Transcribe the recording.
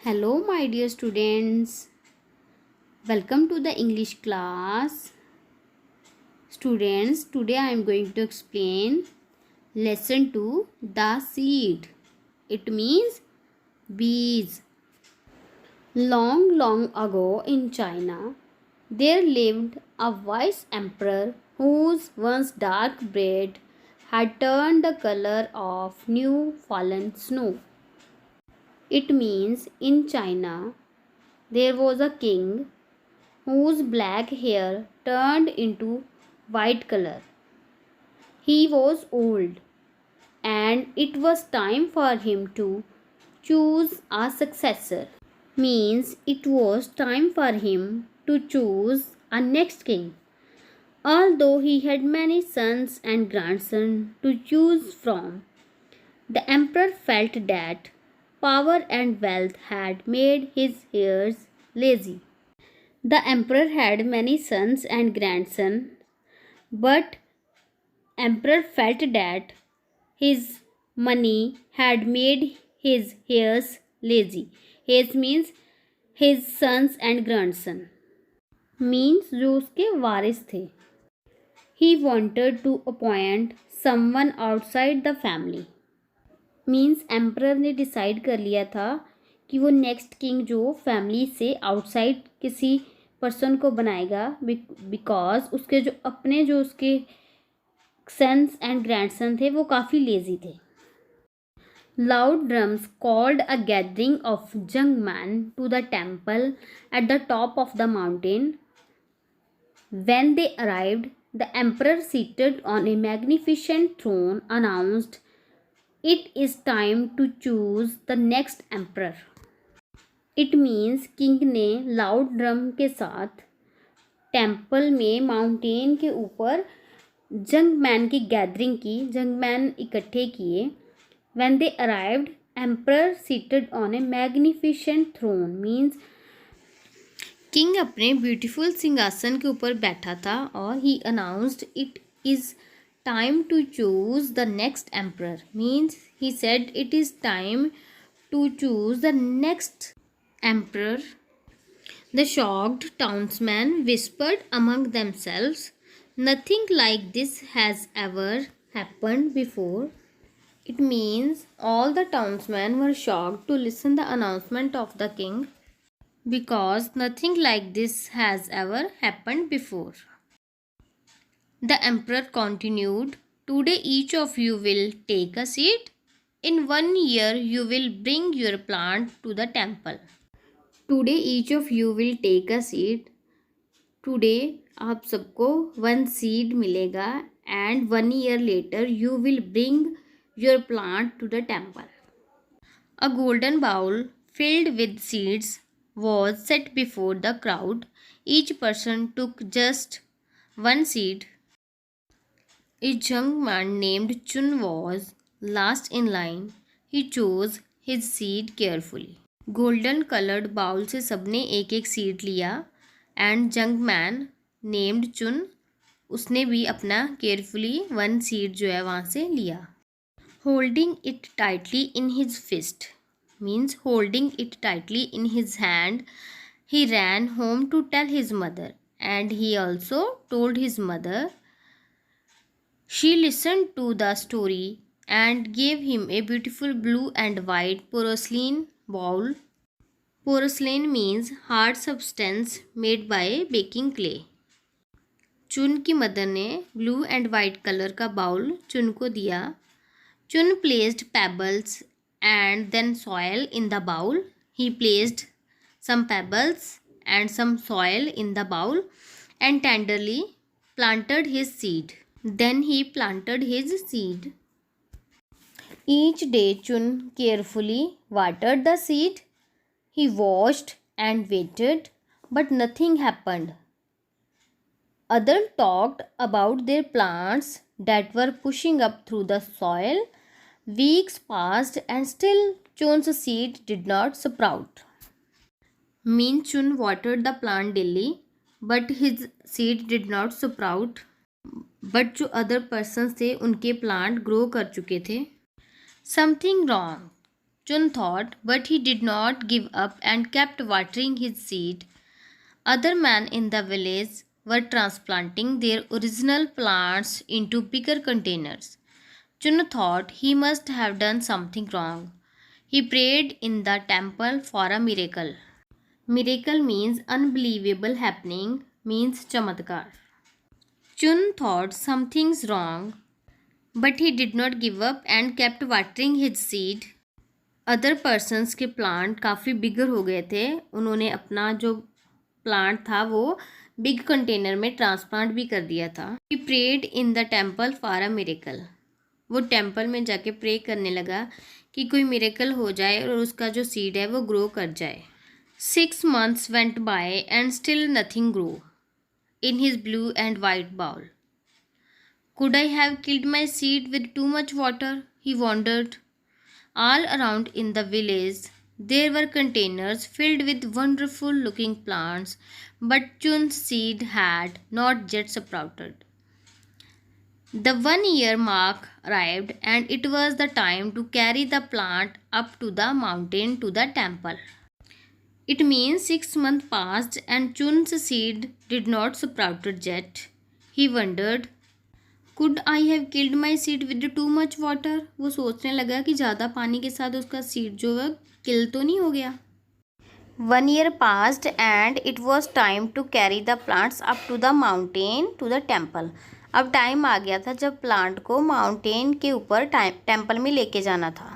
Hello, my dear students. Welcome to the English class. Students, today I am going to explain lesson 2 the seed. It means bees. Long, long ago in China, there lived a wise emperor whose once dark beard had turned the color of new fallen snow. It means in China, there was a king whose black hair turned into white color. He was old, and it was time for him to choose a successor. Means it was time for him to choose a next king. Although he had many sons and grandsons to choose from, the emperor felt that power and wealth had made his heirs lazy. The emperor had many sons and grandsons, but emperor felt that his money had made his heirs lazy. Heirs means his sons and grandson. Means जो उसके वारिस थे. He wanted to appoint someone outside the family. Means emperor ने decide कर लिया था कि वो next king जो फैमिली से आउटसाइड किसी पर्सन को बनाएगा बिकॉज उसके जो उसके सन्स एंड ग्रैंडसन थे वो काफ़ी लेजी थे. Loud drums called a gathering of young man to the temple at the top of the mountain. When they arrived, the emperor seated on a magnificent throne announced, "It is time to choose the next emperor." It means king ने loud drum के साथ temple में mountain के ऊपर जंग man की gathering की, जंग मैन इकट्ठे किए. When they arrived, emperor seated on a magnificent throne means king अपने ब्यूटीफुल सिंहासन के ऊपर बैठा था और he announced it is time to choose the next emperor. Means he said it is time to choose the next emperor. The shocked townsmen whispered among themselves, "Nothing like this has ever happened before." It means all the townsmen were shocked to listen the announcement of the king because nothing like this has ever happened before. The emperor continued, "Today each of you will take a seat. In 1 year you will bring your plant to the temple." Today each of you will take a seat. Today आप सबको 1 seed मिलेगा and 1 year later you will bring your plant to the temple. A golden bowl filled with seeds was set before the crowd. Each person took just 1 seed. A young man named Chun was last in line. He chose his seed carefully. Golden coloured bowl से सबने एक एक seed लिया and young man named चुन उसने भी अपना carefully 1 seed जो है वहाँ से लिया. Holding it tightly in his fist means holding it tightly in his hand he ran home to tell his mother, and he also told his mother. She listened to the story and gave him a beautiful blue and white porcelain bowl. Porcelain means hard substance made by baking clay. चुन की mother ने blue and white colour का bowl चुन को दिया. चुन placed pebbles and then soil in the bowl. He placed some pebbles and some soil in the bowl and tenderly planted his seed. Then he planted his seed. Each day Chun carefully watered the seed. He watched and waited, but nothing happened. Others talked about their plants that were pushing up through the soil. Weeks passed and still Chun's seed did not sprout. Min Chun watered the plant daily, but his seed did not sprout. But जो other persons थे उनके plant grow कर चुके थे. Something wrong, Chun thought, but he did not give up and kept watering his seed. Other men in the village were transplanting their original plants into bigger containers. Chun thought he must have done something wrong. He prayed in the temple for a miracle. Miracle means unbelievable happening, means chamatkar. Chun thought something's wrong, but he did not give up and kept watering his seed. Other persons के plant काफ़ी बिगर हो गए थे. उन्होंने अपना जो plant था वो बिग कंटेनर में ट्रांसप्लांट भी कर दिया था. He prayed in the temple for a miracle. वो टेम्पल में जाके प्रे करने लगा कि कोई मिरेकल हो जाए और उसका जो सीड है वो ग्रो कर जाए. 6 months went by and still nothing grew in his blue and white bowl. Could I have killed my seed with too much water? He wondered. All around in the village there were containers filled with wonderful looking plants, but Chun's seed had not yet sprouted. The 1 year mark arrived, and it was the time to carry the plant up to the mountain to the temple. It means 6 months passed and Chun's seed did not sprouted yet. He wondered, could I have killed my seed with too much water? वो सोचने लगा कि ज़्यादा पानी के साथ उसका seed जो है किल तो नहीं हो गया. 1 year passed and it was time to carry the plants up to the mountain to the temple. अब टाइम आ गया था जब प्लांट को माउंटेन के ऊपर टेम्पल में लेके जाना था.